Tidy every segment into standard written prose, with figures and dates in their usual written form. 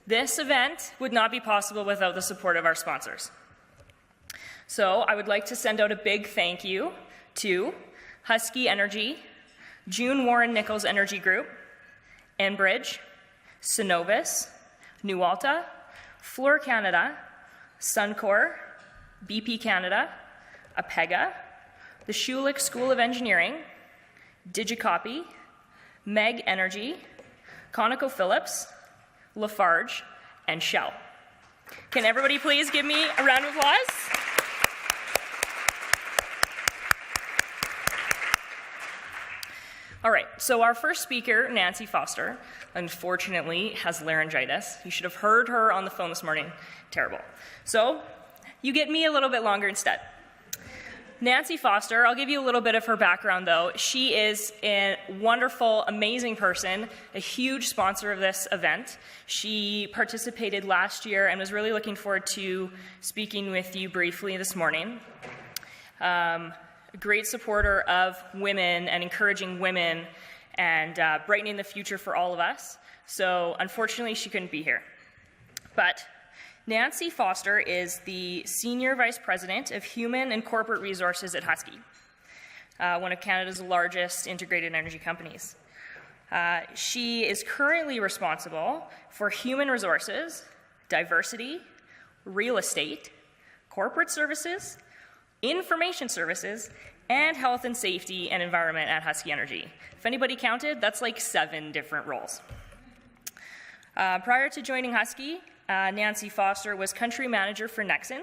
This event would not be possible without the support of our sponsors. So I would like to send out a big thank you to Husky Energy, June Warren Nichols Energy Group, Enbridge, Synovus, Nualta, Fluor Canada, Suncor, BP Canada, Apega, the Schulich School of Engineering, Digicopy, Meg Energy, ConocoPhillips, Lafarge, and Shell. Can everybody please give me a round of applause? All right, so our first speaker, Nancy Foster, unfortunately has laryngitis. You should have heard her on the phone this morning. Terrible. So you get me a little bit longer instead. Nancy Foster, I'll give you a little bit of her background though. She is a wonderful, amazing person, a huge sponsor of this event. She participated last year and was really looking forward to speaking with you briefly this morning. A great supporter of women and encouraging women and brightening the future for all of us. So unfortunately, she couldn't be here. But Nancy Foster is the Senior Vice President of Human and Corporate Resources at Husky, one of Canada's largest integrated energy companies. She is currently responsible for human resources, diversity, real estate, corporate services, information services, and health and safety and environment at Husky Energy. If anybody counted, that's like 7 different roles. Prior to joining Husky, Nancy Foster was country manager for Nexen,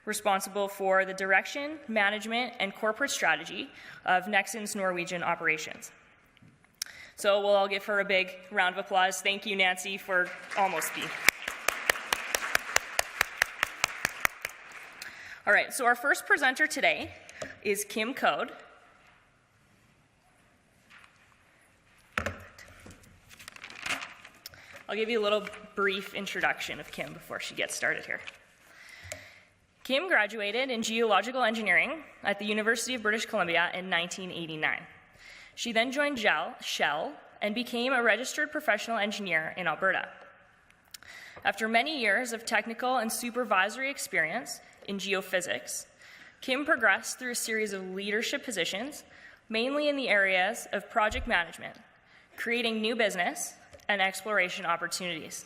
responsible for the direction, management, and corporate strategy of Nexen's Norwegian operations. So we'll all give her a big round of applause. Thank you, Nancy, for almost being. All right, so our first presenter today is Kim Code. I'll give you a little brief introduction of Kim before she gets started here. Kim graduated in geological engineering at the University of British Columbia in 1989. She then joined Shell and became a registered professional engineer in Alberta. After many years of technical and supervisory experience in geophysics, Kim progressed through a series of leadership positions, mainly in the areas of project management, creating new business, and exploration opportunities.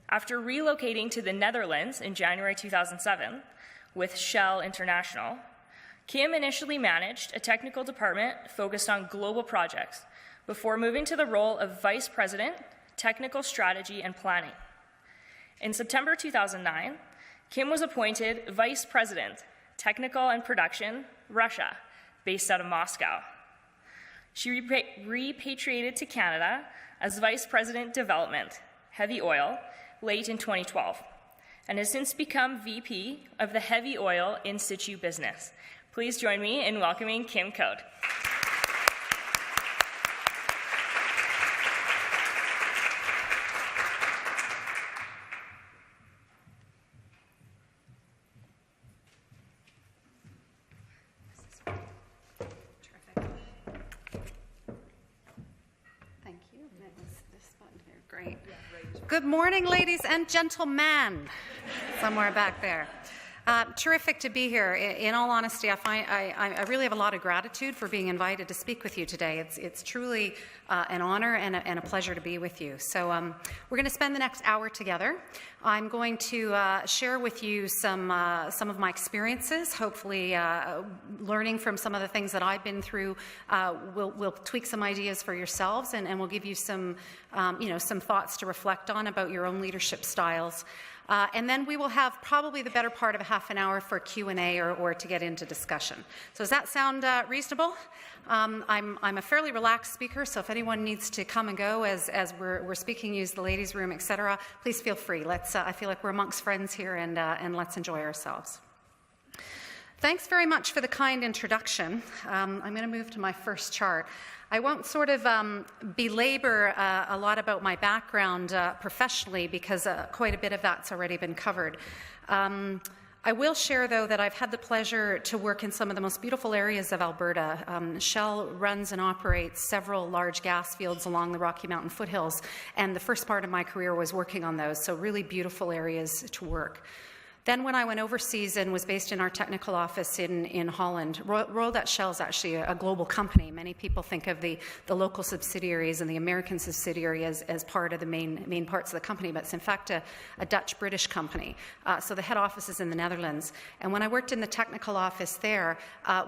After relocating to the Netherlands in January 2007 with Shell International, Kim initially managed a technical department focused on global projects before moving to the role of Vice President, Technical Strategy and Planning. In September 2009, Kim was appointed Vice President, Technical and Production, Russia, based out of Moscow. She repatriated to Canada as Vice President Development, Heavy Oil, late in 2012, and has since become VP of the Heavy Oil In Situ business. Please join me in welcoming Kim Code. Good morning, ladies and gentlemen, somewhere back there. Terrific to be here. In all honesty, I really have a lot of gratitude for being invited to speak with you today. It's truly an honor and a pleasure to be with you. So we're going to spend the next hour together. I'm going to share with you some of my experiences, hopefully learning from some of the things that I've been through. We'll tweak some ideas for yourselves, and we'll give you some, some thoughts to reflect on about your own leadership styles. And then we will have probably the better part of a half an hour for Q&A or to get into discussion. So does that sound reasonable? I'm a fairly relaxed speaker, so if anyone needs to come and go as we're speaking, use the ladies' room, etc., please feel free. I feel like we're amongst friends here, and let's enjoy ourselves. Thanks very much for the kind introduction. I'm going to move to my first chart. I won't sort of belabor a lot about my background professionally, because quite a bit of that's already been covered. I will share, though, that I've had the pleasure to work in some of the most beautiful areas of Alberta. Shell runs and operates several large gas fields along the Rocky Mountain foothills, and the first part of my career was working on those, so really beautiful areas to work. Then when I went overseas and was based in our technical office in Holland, Royal Dutch Shell is actually a global company. Many people think of the local subsidiaries and the American subsidiary as part of the main parts of the company, but it's in fact a Dutch-British company. So the head office is in the Netherlands. And when I worked in the technical office there,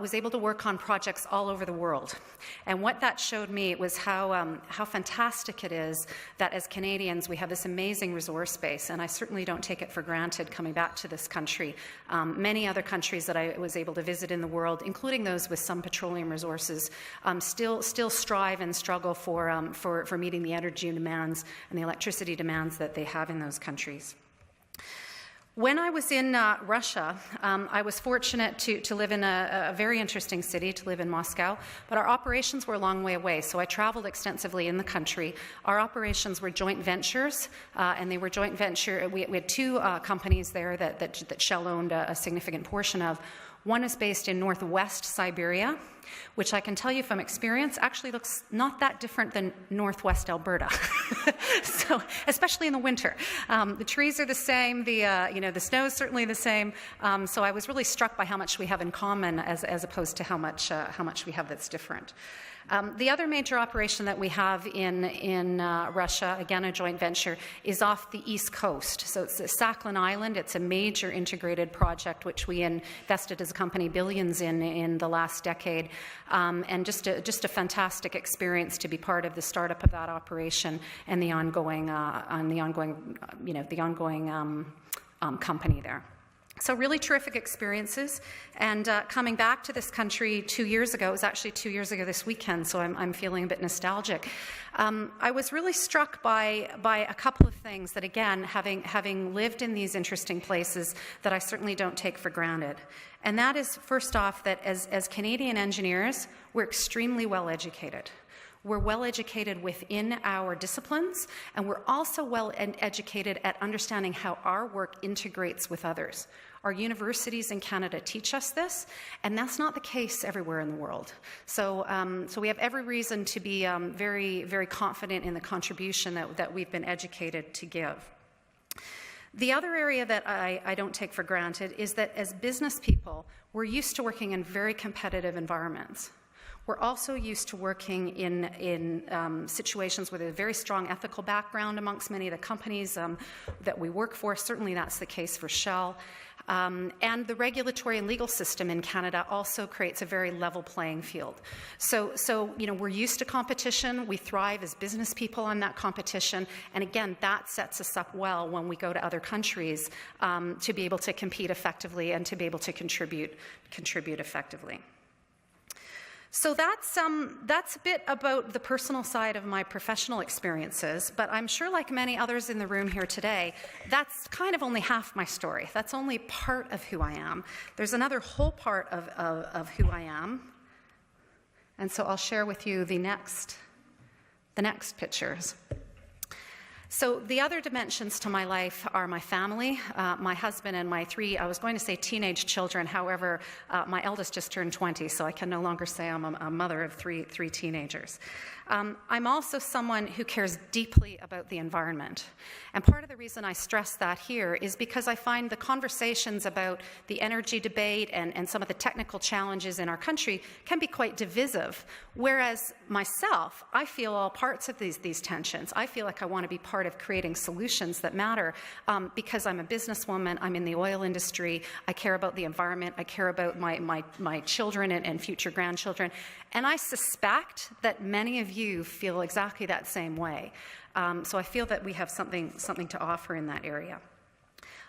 was able to work on projects all over the world. And what that showed me was how fantastic it is that as Canadians we have this amazing resource base, and I certainly don't take it for granted coming back to this country. Many other countries that I was able to visit in the world, including those with some petroleum resources, still strive and struggle for meeting the energy demands and the electricity demands that they have in those countries. When I was in Russia, I was fortunate to live in a very interesting city, to live in Moscow, but our operations were a long way away, so I traveled extensively in the country. Our operations were joint ventures, and they were joint venture. We had two companies there that Shell owned a significant portion of. One is based in northwest Siberia, which I can tell you from experience actually looks not that different than northwest Alberta. So, especially in the winter. The trees are the same, the snow is certainly the same. So I was really struck by how much we have in common as opposed to how much we have that's different. The other major operation that we have in Russia, again a joint venture, is off the east coast. So it's the Sakhalin Island. It's a major integrated project which we invested as a company billions in the last decade, and just a fantastic experience to be part of the startup of that operation and the ongoing company there. So really terrific experiences, and coming back to this country 2 years ago, it was actually 2 years ago this weekend, so I'm feeling a bit nostalgic. I was really struck by a couple of things that, again, having lived in these interesting places, that I certainly don't take for granted. And that is, first off, that as Canadian engineers, we're extremely well educated. We're well educated within our disciplines, and we're also well educated at understanding how our work integrates with others. Our universities in Canada teach us this, and that's not the case everywhere in the world. So we have every reason to be very, very confident in the contribution that we've been educated to give. The other area that I don't take for granted is that as business people, we're used to working in very competitive environments. We're also used to working in situations with a very strong ethical background amongst many of the companies that we work for. Certainly that's the case for Shell. And the regulatory and legal system in Canada also creates a very level playing field. So we're used to competition. We thrive as business people on that competition. And again, that sets us up well when we go to other countries to be able to compete effectively and to be able to contribute effectively. So that's a bit about the personal side of my professional experiences, but I'm sure, like many others in the room here today, that's kind of only half my story. That's only part of who I am. There's another whole part of who I am, and so I'll share with you the next pictures. So the other dimensions to my life are my family, my husband, and my three, I was going to say teenage children. However, my eldest just turned 20, so I can no longer say I'm a mother of three teenagers. I'm also someone who cares deeply about the environment. And part of the reason I stress that here is because I find the conversations about the energy debate and some of the technical challenges in our country can be quite divisive. Whereas myself, I feel all parts of these tensions. I feel like I want to be part of creating solutions that matter because I'm a businesswoman, I'm in the oil industry, I care about the environment, I care about my children and future grandchildren. And I suspect that many of you feel exactly that same way. So I feel that we have something to offer in that area.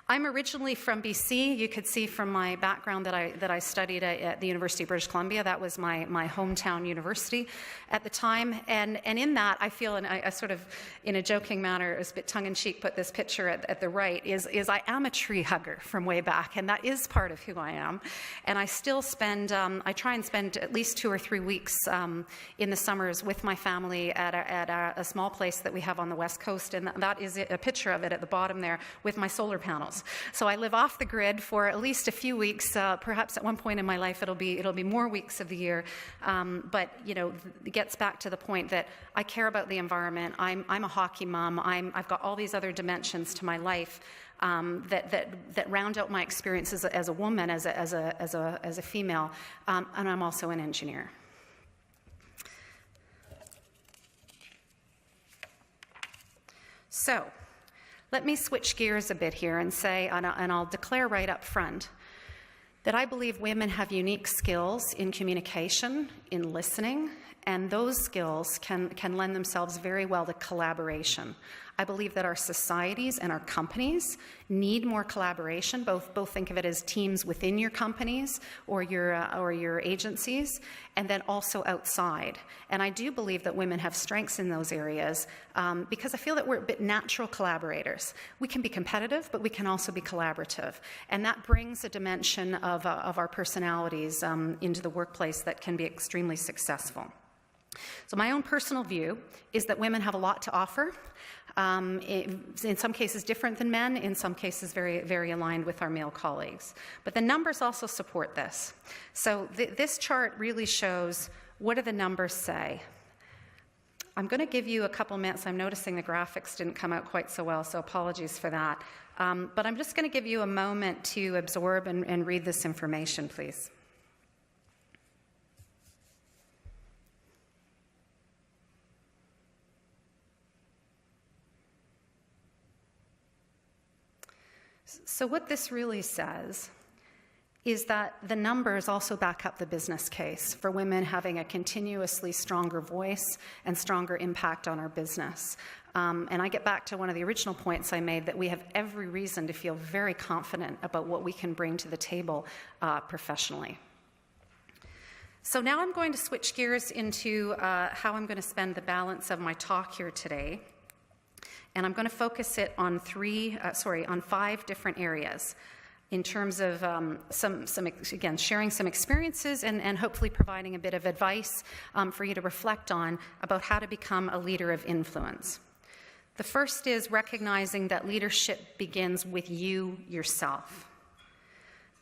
I'm originally from BC. You could see from my background that I studied at the University of British Columbia. That was my hometown university at the time. And in that, I feel, and I sort of, in a joking manner, it was a bit tongue-in-cheek, put this picture at the right, is I am a tree hugger from way back, and that is part of who I am. And I still spend, I try and spend at least 2 or 3 weeks in the summers with my family at a small place that we have on the West Coast, and that is a picture of it at the bottom there with my solar panels. else. So I live off the grid for at least a few weeks. Perhaps at one point in my life it'll be more weeks of the year. But you know, it gets back to the point that I care about the environment. I'm a hockey mom. I've got all these other dimensions to my life that round out my experiences as a woman, as a female, and I'm also an engineer. So, let me switch gears a bit here and say, and I'll declare right up front, that I believe women have unique skills in communication, in listening, and those skills can lend themselves very well to collaboration. I believe that our societies and our companies need more collaboration. Both think of it as teams within your companies or your agencies, and then also outside. And I do believe that women have strengths in those areas because I feel that we're a bit natural collaborators. We can be competitive, but we can also be collaborative. And that brings a dimension of our personalities into the workplace that can be extremely successful. So my own personal view is that women have a lot to offer. In some cases different than men, in some cases very, very aligned with our male colleagues. But the numbers also support this. So this chart really shows, what do the numbers say? I'm going to give you a couple minutes. I'm noticing the graphics didn't come out quite so well, so apologies for that. But I'm just going to give you a moment to absorb and read this information, please. So what this really says is that the numbers also back up the business case for women having a continuously stronger voice and stronger impact on our business. And I get back to one of the original points I made, that we have every reason to feel very confident about what we can bring to the table professionally. So now I'm going to switch gears into how I'm going to spend the balance of my talk here today. And I'm going to focus it on on 5 different areas in terms of again, sharing some experiences and hopefully providing a bit of advice for you to reflect on about how to become a leader of influence. The first is recognizing that leadership begins with you yourself.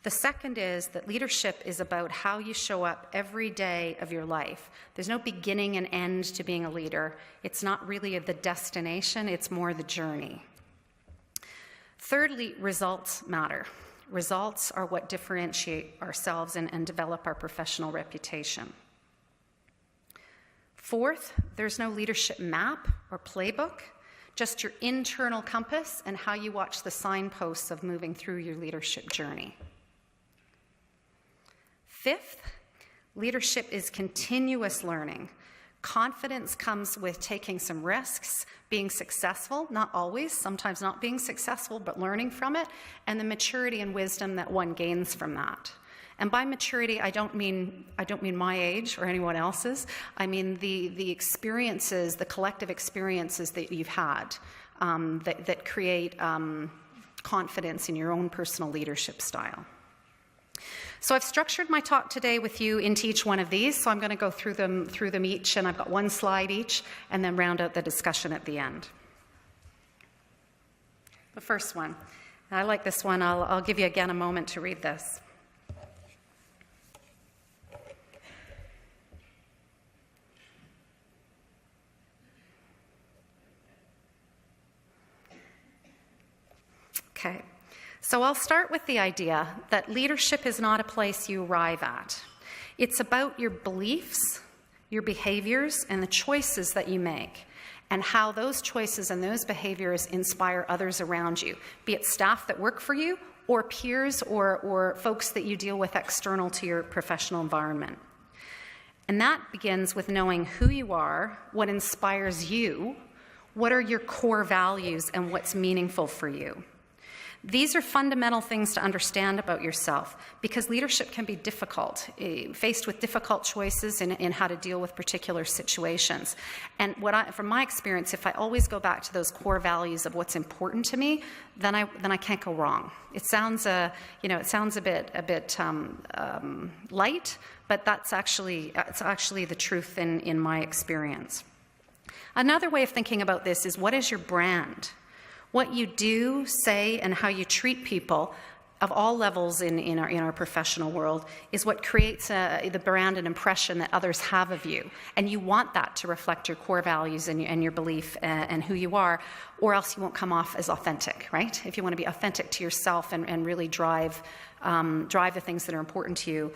The second is that leadership is about how you show up every day of your life. There's no beginning and end to being a leader. It's not really the destination, it's more the journey. Thirdly, results matter. Results are what differentiate ourselves and develop our professional reputation. Fourth, there's no leadership map or playbook, just your internal compass and how you watch the signposts of moving through your leadership journey. Fifth, leadership is continuous learning. Confidence comes with taking some risks, being successful, not always, sometimes not being successful, but learning from it, and the maturity and wisdom that one gains from that. And by maturity, I don't mean my age or anyone else's. I mean the experiences, the collective experiences that you've had that create confidence in your own personal leadership style. So I've structured my talk today with you into each one of these, so I'm going to go through them each, and I've got one slide each, and then round out the discussion at the end. The first one, and I like this one. I'll give you again a moment to read this. Okay. So I'll start with the idea that leadership is not a place you arrive at. It's about your beliefs, your behaviors, and the choices that you make, and how those choices and those behaviors inspire others around you, be it staff that work for you, or peers, or folks that you deal with external to your professional environment. And that begins with knowing who you are, what inspires you, what are your core values, and what's meaningful for you. These are fundamental things to understand about yourself, because leadership can be difficult, faced with difficult choices in how to deal with particular situations. And from my experience, if I always go back to those core values of what's important to me, then I can't go wrong. It sounds a bit light, but it's actually the truth in my experience. Another way of thinking about this is, what is your brand? What you do, say, and how you treat people of all levels in our professional world is what creates the brand and impression that others have of you. And you want that to reflect your core values and your belief and who you are, or else you won't come off as authentic, right? If you want to be authentic to yourself and really drive the things that are important to you,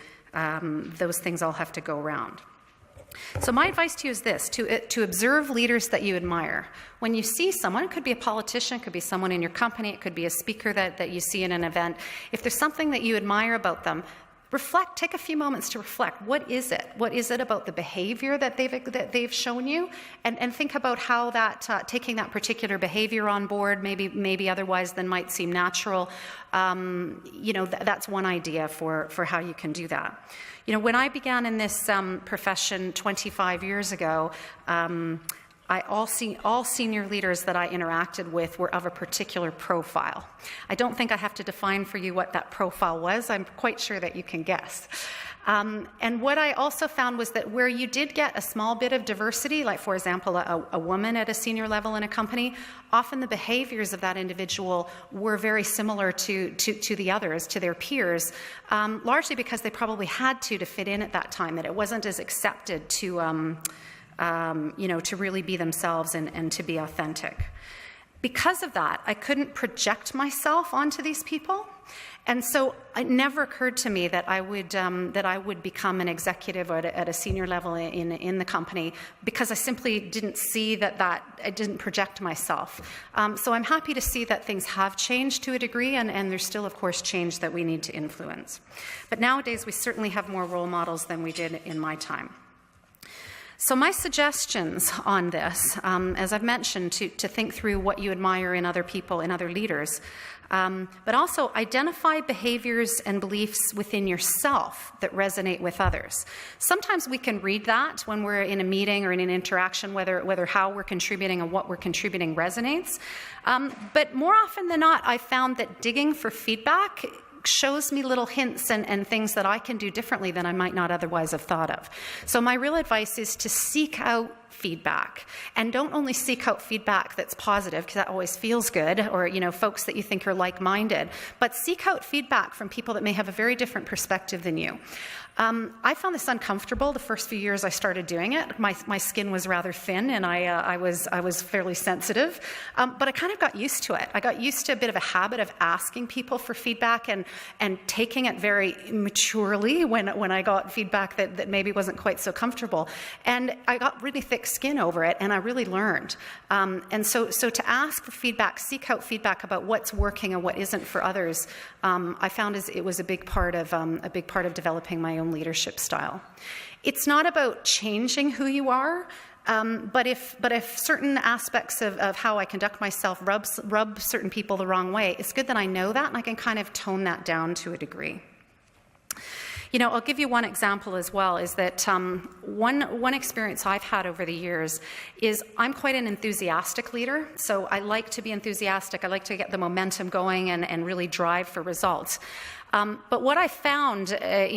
those things all have to go around. So my advice to you is this, to observe leaders that you admire. When you see someone, it could be a politician, it could be someone in your company, it could be a speaker that you see in an event. If there's something that you admire about them, reflect, take a few moments to reflect. What is it? What is it about the behavior that they've shown you? And think about how that, taking that particular behavior on board, maybe otherwise than might seem natural, that's one idea for how you can do that. When I began in this profession 25 years ago, all senior leaders that I interacted with were of a particular profile. I don't think I have to define for you what that profile was. I'm quite sure that you can guess. And what I also found was that where you did get a small bit of diversity, like for example, a woman at a senior level in a company, often the behaviors of that individual were very similar to the others, to their peers, largely because they probably had to fit in at that time, that it wasn't as accepted to really be themselves and to be authentic. Because of that, I couldn't project myself onto these people. And so it never occurred to me that I would become an executive at a senior level in the company, because I simply didn't see that I didn't project myself. So I'm happy to see that things have changed to a degree, and there's still, of course, change that we need to influence. But nowadays, we certainly have more role models than we did in my time. So my suggestions on this, as I've mentioned, to think through what you admire in other people, in other leaders, but also identify behaviors and beliefs within yourself that resonate with others. Sometimes we can read that when we're in a meeting or in an interaction, whether how we're contributing and what we're contributing resonates. But more often than not, I've found that digging for feedback shows me little hints and things that I can do differently than I might not otherwise have thought of. So my real advice is to seek out feedback, and don't only seek out feedback that's positive, because that always feels good, or folks that you think are like-minded, but seek out feedback from people that may have a very different perspective than you. I found this uncomfortable the first few years I started doing it. My skin was rather thin, and I was fairly sensitive, but I kind of got used to it. I got used to a bit of a habit of asking people for feedback and taking it very maturely when I got feedback that maybe wasn't quite so comfortable. And I got really thick skin over it, and I really learned. And so to ask for feedback, seek out feedback about what's working and what isn't for others, I found it was a big part of developing my own leadership style. It's not about changing who you are, but if certain aspects of how I conduct myself rub certain people the wrong way, it's good that I know that, and I can kind of tone that down to a degree. I'll give you one example as well, is that one experience I've had over the years is I'm quite an enthusiastic leader, so I like to be enthusiastic. I like to get the momentum going and really drive for results. But what I found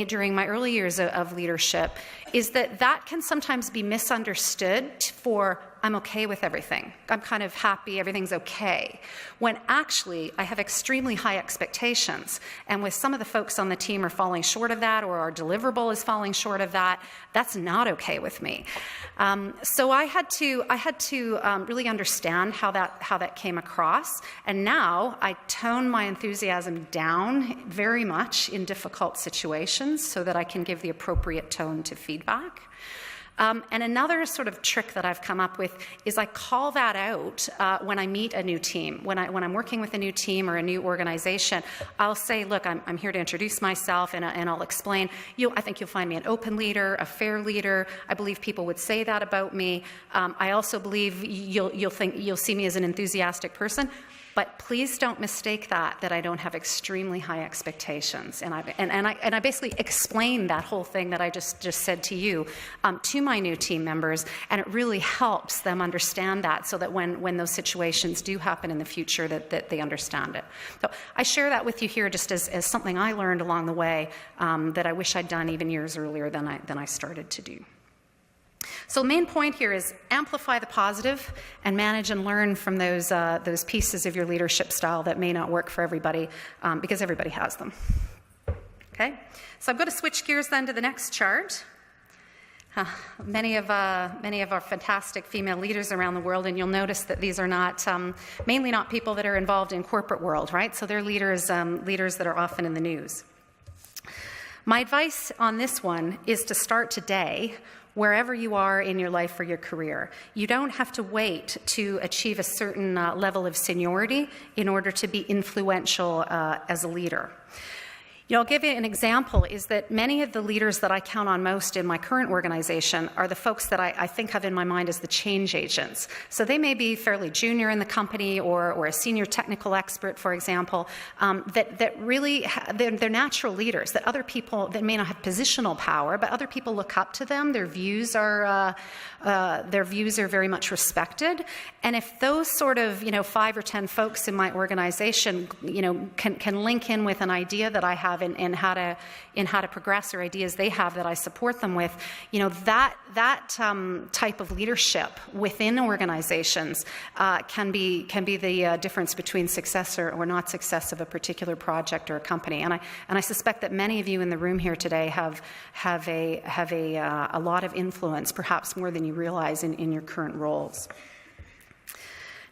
during my early years of leadership is that can sometimes be misunderstood for I'm okay with everything. I'm kind of happy, everything's okay. When actually, I have extremely high expectations. And with some of the folks on the team are falling short of that, or our deliverable is falling short of that, that's not okay with me. So I had to really understand how that came across. And now I tone my enthusiasm down very much in difficult situations so that I can give the appropriate tone to feedback. And another sort of trick that I've come up with is I call that out when I meet a new team. When I'm working with a new team or a new organization, I'll say, look, I'm here to introduce myself, and I'll explain. I think you'll find me an open leader, a fair leader. I believe people would say that about me. I also believe you'll see me as an enthusiastic person. But please don't mistake that I don't have extremely high expectations. And I basically explain that whole thing that I just said to you to my new team members, and it really helps them understand that, so that when those situations do happen in the future, that they understand it. So I share that with you here just as something I learned along the way that I wish I'd done even years earlier than I started to do. So the main point here is amplify the positive and manage and learn from those pieces of your leadership style that may not work for everybody, because everybody has them. Okay, so I'm going to switch gears then to the next chart. Many of our fantastic female leaders around the world, and you'll notice that these are not mainly not people that are involved in corporate world, right? So they're leaders that are often in the news. My advice on this one is to start today, wherever you are in your life or your career. You don't have to wait to achieve a certain level of seniority in order to be influential as a leader. I'll give you an example, is that many of the leaders that I count on most in my current organization are the folks that I think of in my mind as the change agents. So they may be fairly junior in the company or a senior technical expert, for example, that really, they're natural leaders, that other people, that may not have positional power, but other people look up to them, their views are very much respected. And if those sort of, 5 or 10 folks in my organization, can link in with an idea that I have in how to progress, or ideas they have that I support them with, that type of leadership within organizations can be the difference between success or not success of a particular project or a company. And I suspect that many of you in the room here today have a lot of influence, perhaps more than you realize in your current roles.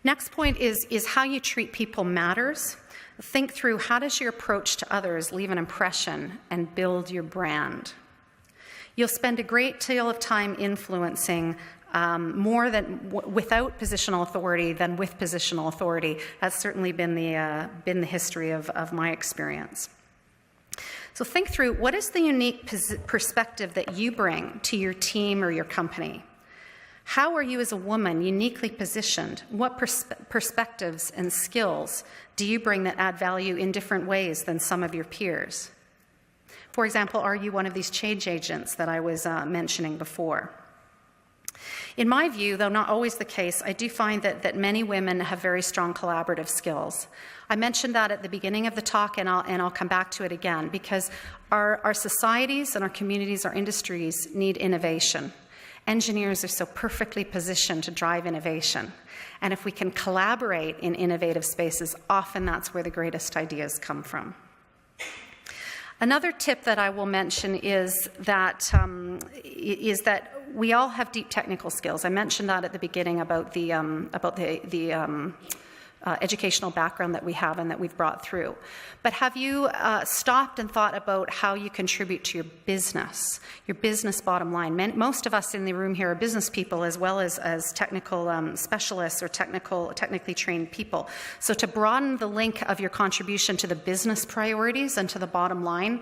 Next point is how you treat people matters. Think through, how does your approach to others leave an impression and build your brand? You'll spend a great deal of time influencing more than without positional authority than with positional authority. That's certainly been the history of my experience. So think through, what is the unique perspective that you bring to your team or your company? How are you as a woman uniquely positioned? What perspectives and skills do you bring that add value in different ways than some of your peers? For example, are you one of these change agents that I was mentioning before? In my view, though not always the case, I do find that many women have very strong collaborative skills. I mentioned that at the beginning of the talk, and I'll come back to it again, because our societies and our communities, our industries need innovation. Engineers are so perfectly positioned to drive innovation. And if we can collaborate in innovative spaces, often that's where the greatest ideas come from. Another tip that I will mention is that we all have deep technical skills. I mentioned that at the beginning about the educational background that we have and that we've brought through. But have you stopped and thought about how you contribute to your business bottom line? Most of us in the room here are business people as well as technical specialists or technically trained people. So to broaden the link of your contribution to the business priorities and to the bottom line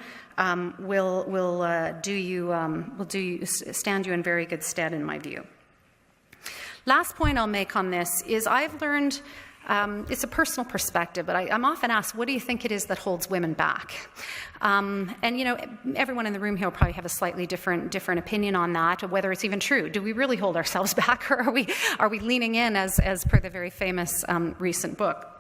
will stand you in very good stead, in my view. Last point I'll make on this is I've learned, it's a personal perspective, but I'm often asked, what do you think it is that holds women back? And everyone in the room here will probably have a slightly different opinion on that, or whether it's even true. Do we really hold ourselves back, or are we leaning in as per the very famous recent book?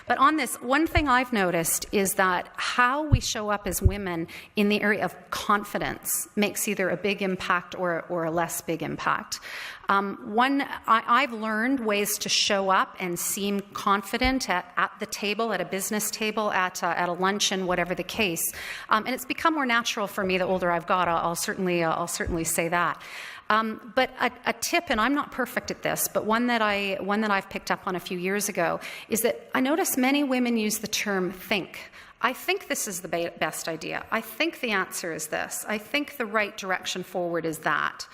But on this, one thing I've noticed is that how we show up as women in the area of confidence makes either a big impact or a less big impact. I've learned ways to show up and seem confident at the table, at a business table, at a luncheon, whatever the case. And it's become more natural for me the older I've got. I'll certainly say that. But a tip, and I'm not perfect at this, but one that I've picked up on a few years ago, is that I notice many women use the term think. I think this is the best idea. I think the answer is this. I think the right direction forward is that.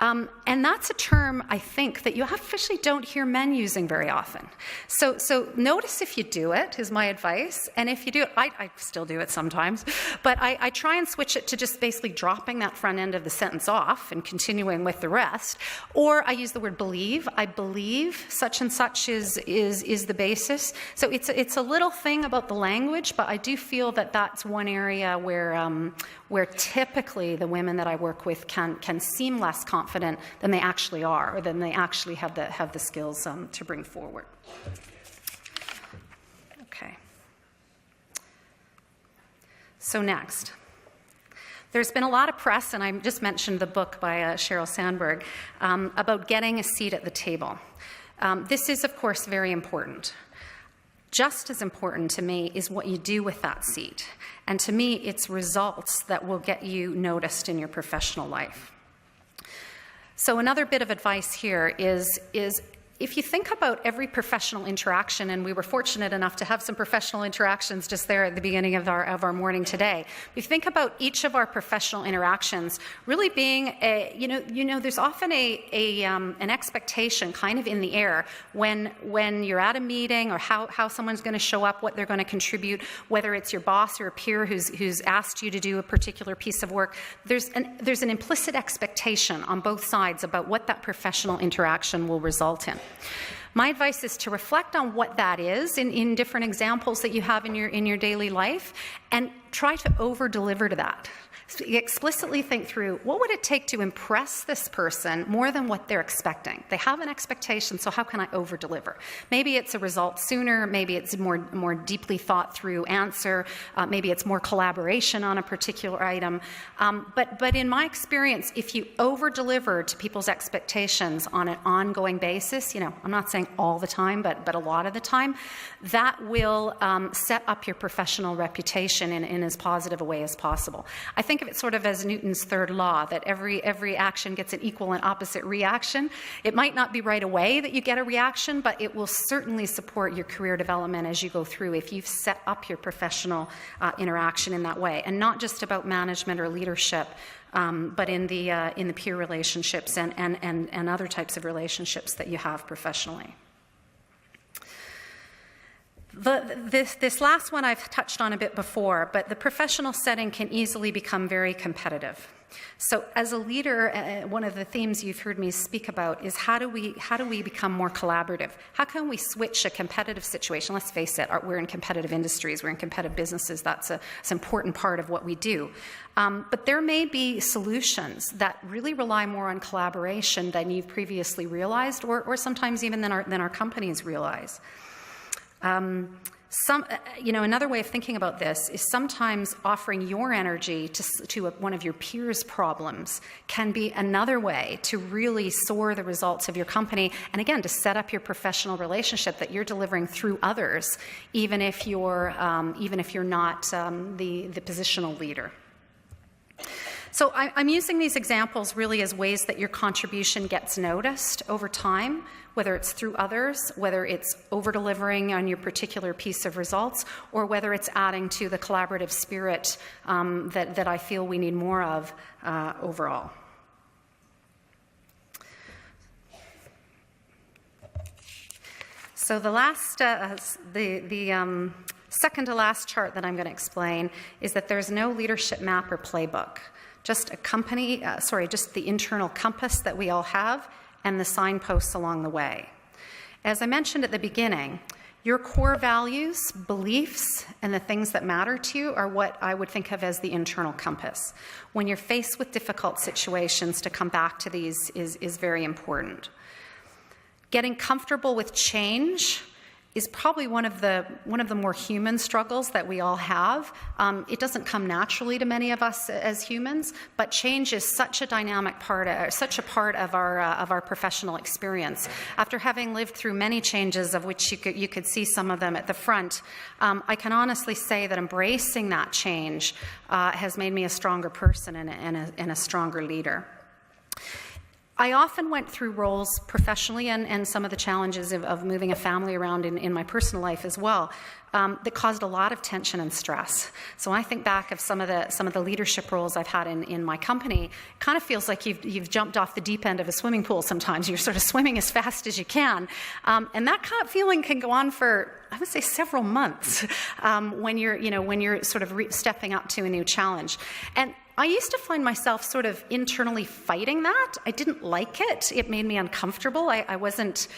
And that's a term, I think, that you officially don't hear men using very often. So notice if you do it, is my advice. And if you do it, I still do it sometimes, but I try and switch it to just basically dropping that front end of the sentence off and continuing with the rest. Or I use the word believe. I believe such and such is the basis. So it's a little thing about the language, but I do feel that that's one area where typically the women that I work with can seem less confident than they actually are, or than they actually have the skills to bring forward. Okay. So next, There's been a lot of press, and I just mentioned the book by Sheryl Sandberg, about getting a seat at the table. This is, of course, very important. Just as important to me is what you do with that seat. And to me, it's results that will get you noticed in your professional life. So another bit of advice here is if you think about every professional interaction, and we were fortunate enough to have some professional interactions just there at the beginning of our morning today. If you think about each of our professional interactions really being there's often an expectation kind of in the air when you're at a meeting, or how someone's going to show up, what they're going to contribute, whether it's your boss or a peer who's asked you to do a particular piece of work. There's an implicit expectation on both sides about what that professional interaction will result in. My advice is to reflect on what that is in different examples that you have in your daily life, and try to over-deliver to that. So explicitly think through, what would it take to impress this person more than what they're expecting? They have an expectation, so how can I over-deliver? Maybe it's a result sooner, maybe it's a more deeply thought through answer, maybe it's more collaboration on a particular item. But in my experience, if you over-deliver to people's expectations on an ongoing basis, I'm not saying all the time, but a lot of the time, that will set up your professional reputation in as positive a way as possible. I think of it sort of as Newton's third law, that every action gets an equal and opposite reaction. It might not be right away that you get a reaction, but it will certainly support your career development as you go through if you've set up your professional interaction in that way. And not just about management or leadership, but in the peer relationships and other types of relationships that you have professionally. This last one I've touched on a bit before, but the professional setting can easily become very competitive. So as a leader, one of the themes you've heard me speak about is how do we become more collaborative? How can we switch a competitive situation? Let's face it, we're in competitive industries, we're in competitive businesses, that's an important part of what we do. But there may be solutions that really rely more on collaboration than you've previously realized, or sometimes even than our companies realize. Another way of thinking about this is sometimes offering your energy to one of your peers' problems can be another way to really soar the results of your company, and again, to set up your professional relationship that you're delivering through others, even if you're not the positional leader. So I'm using these examples really as ways that your contribution gets noticed over time, whether it's through others, whether it's over-delivering on your particular piece of results, or whether it's adding to the collaborative spirit that I feel we need more of overall. So the last, second to last chart that I'm going to explain is that there's no leadership map or playbook. Just just the internal compass that we all have and the signposts along the way. As I mentioned at the beginning, your core values, beliefs, and the things that matter to you are what I would think of as the internal compass. When you're faced with difficult situations, to come back to these is very important. Getting comfortable with change is probably one of the more human struggles that we all have. It doesn't come naturally to many of us as humans, but change is such a dynamic part, such a part of our professional experience. After having lived through many changes, of which you could see some of them at the front, I can honestly say that embracing that change has made me a stronger person and a stronger leader. I often went through roles professionally and some of the challenges of moving a family around in my personal life as well that caused a lot of tension and stress. So I think back of some of the leadership roles I've had in my company. It kind of feels like you've jumped off the deep end of a swimming pool sometimes. You're sort of swimming as fast as you can. And that kind of feeling can go on for, I would say, several months when you're sort of stepping up to a new challenge. And I used to find myself sort of internally fighting that. I didn't like it. It made me uncomfortable. It wasn't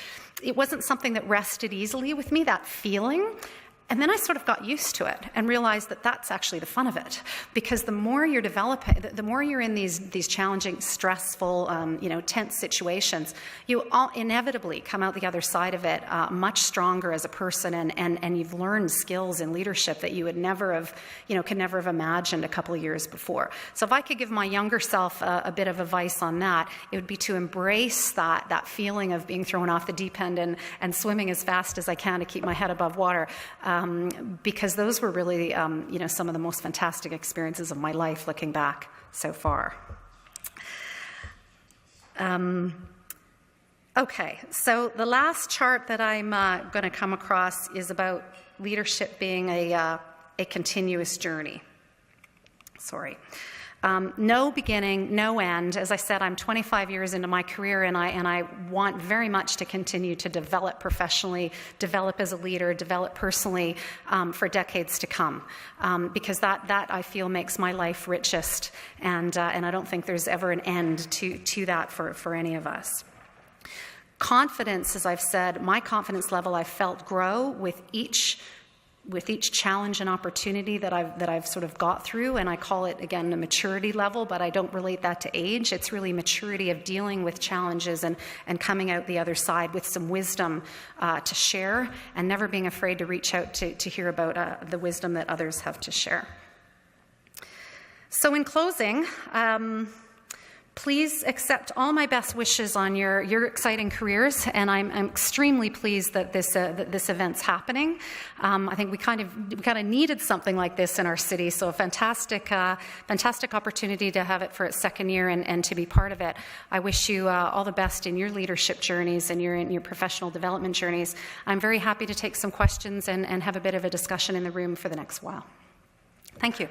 something that rested easily with me, that feeling. And then I sort of got used to it and realized that that's actually the fun of it, because the more you're developing, the more you're in these challenging, stressful, tense situations, you all inevitably come out the other side of it much stronger as a person, and you've learned skills in leadership that you would never have, could never have imagined a couple of years before. So if I could give my younger self a bit of advice on that, it would be to embrace that feeling of being thrown off the deep end and swimming as fast as I can to keep my head above water. Because those were really, some of the most fantastic experiences of my life looking back so far. Okay, so the last chart that I'm going to come across is about leadership being a continuous journey. Sorry. No beginning, no end. As I said, I'm 25 years into my career, and I want very much to continue to develop professionally, develop as a leader, develop personally for decades to come, because that I feel makes my life richest, and I don't think there's ever an end to that for any of us. Confidence, as I've said, my confidence level I've felt grow with each challenge and opportunity that I've sort of got through, and I call it, again, a maturity level, but I don't relate that to age. It's really maturity of dealing with challenges and coming out the other side with some wisdom to share, and never being afraid to reach out to hear about the wisdom that others have to share. So in closing, please accept all my best wishes on your exciting careers, and I'm extremely pleased that this event's happening. I think we kind of needed something like this in our city, so a fantastic opportunity to have it for its second year and to be part of it. I wish you all the best in your leadership journeys and in your professional development journeys. I'm very happy to take some questions and have a bit of a discussion in the room for the next while. Thank you.